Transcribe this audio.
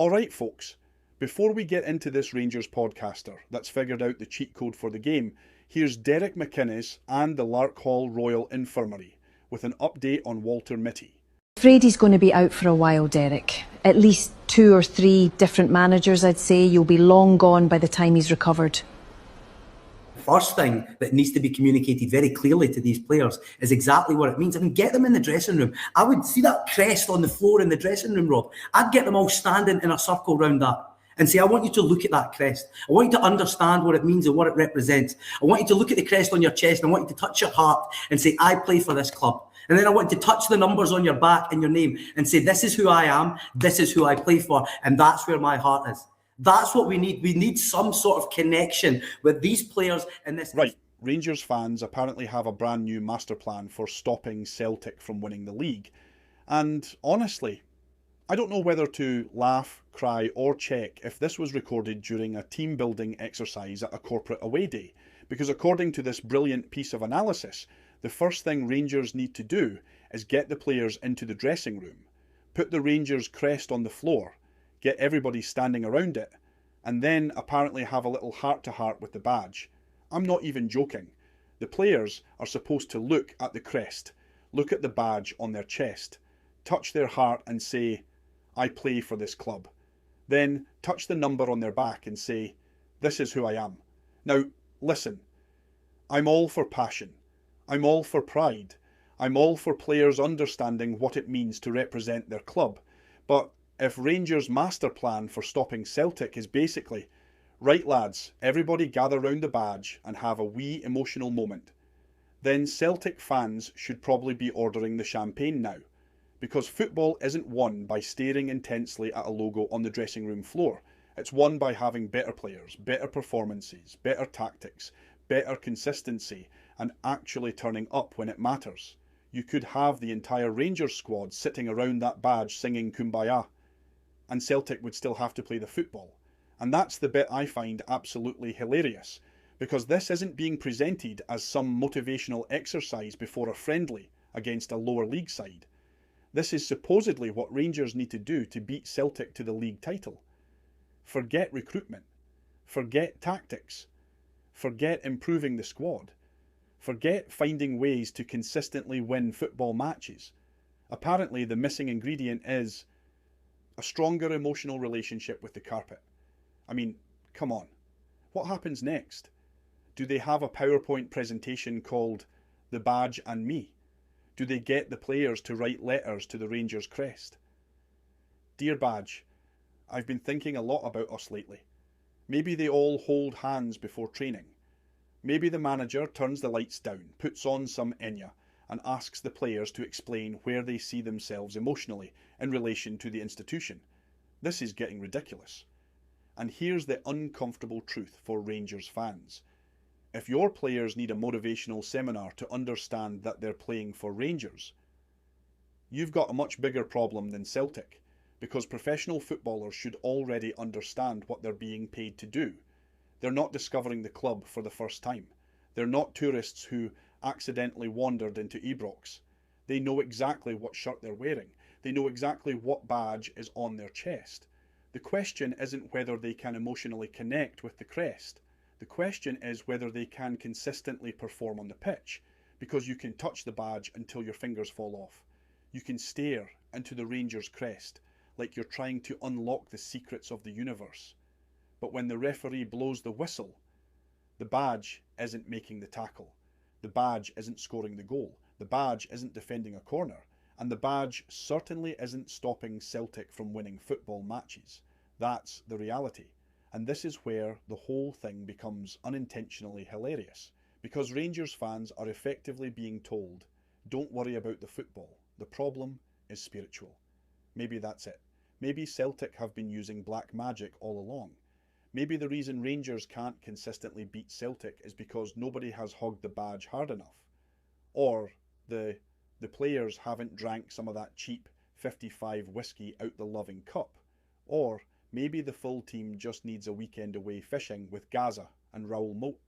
Alright folks, before we get into this Rangers podcaster that's figured out the cheat code for the game, here's Derek McInnes and the Larkhall Royal Infirmary with an update on Walter Mitty. Afraid he's going to be out for a while, Derek. At least 2 or 3 different managers, I'd say. You'll be long gone by the time he's recovered. First thing that needs to be communicated very clearly to these players is exactly what it means. I mean, get them in the dressing room. I would see that crest on the floor in the dressing room, Rob. I'd get them all standing in a circle around that and say, I want you to look at that crest. I want you to understand what it means and what it represents. I want you to look at the crest on your chest and I want you to touch your heart and say, I play for this club. And then I want you to touch the numbers on your back and your name and say, this is who I am, this is who I play for, and that's where my heart is. That's what we need. We need some sort of connection with these players in this. Right, Rangers fans apparently have a brand new master plan for stopping Celtic from winning the league. And honestly, I don't know whether to laugh, cry or check if this was recorded during a team building exercise at a corporate away day. Because according to this brilliant piece of analysis, the first thing Rangers need to do is get the players into the dressing room, put the Rangers crest on the floor, get everybody standing around it, and then apparently have a little heart-to-heart with the badge. I'm not even joking. The players are supposed to look at the crest, look at the badge on their chest, touch their heart and say, I play for this club. Then touch the number on their back and say, this is who I am. Now, listen, I'm all for passion. I'm all for pride. I'm all for players understanding what it means to represent their club. But if Rangers' master plan for stopping Celtic is basically, right lads, everybody gather round the badge and have a wee emotional moment, then Celtic fans should probably be ordering the champagne now. Because football isn't won by staring intensely at a logo on the dressing room floor. It's won by having better players, better performances, better tactics, better consistency, and actually turning up when it matters. You could have the entire Rangers squad sitting around that badge singing Kumbaya, and Celtic would still have to play the football. And that's the bit I find absolutely hilarious, because this isn't being presented as some motivational exercise before a friendly against a lower league side. This is supposedly what Rangers need to do to beat Celtic to the league title. Forget recruitment. Forget tactics. Forget improving the squad. Forget finding ways to consistently win football matches. Apparently the missing ingredient is a stronger emotional relationship with the carpet. I mean, come on. What happens next? Do they have a PowerPoint presentation called The Badge and Me? Do they get the players to write letters to the Rangers crest? Dear Badge, I've been thinking a lot about us lately. Maybe they all hold hands before training. Maybe the manager turns the lights down, puts on some Enya, and asks the players to explain where they see themselves emotionally in relation to the institution. This is getting ridiculous. And here's the uncomfortable truth for Rangers fans. If your players need a motivational seminar to understand that they're playing for Rangers, you've got a much bigger problem than Celtic, because professional footballers should already understand what they're being paid to do. They're not discovering the club for the first time. They're not tourists who accidentally wandered into Ibrox. They know exactly what shirt they're wearing. They know exactly what badge is on their chest. The question isn't whether they can emotionally connect with the crest. The question is whether they can consistently perform on the pitch, because you can touch the badge until your fingers fall off. You can stare into the Rangers crest like you're trying to unlock the secrets of the universe. But when the referee blows the whistle, the badge isn't making the tackle. The badge isn't scoring the goal. The badge isn't defending a corner. And the badge certainly isn't stopping Celtic from winning football matches. That's the reality. And this is where the whole thing becomes unintentionally hilarious. Because Rangers fans are effectively being told, don't worry about the football. The problem is spiritual. Maybe that's it. Maybe Celtic have been using black magic all along. Maybe the reason Rangers can't consistently beat Celtic is because nobody has hugged the badge hard enough. Or the players haven't drank some of that cheap 55 whiskey out the loving cup. Or maybe the full team just needs a weekend away fishing with Gaza and Raoul Moat.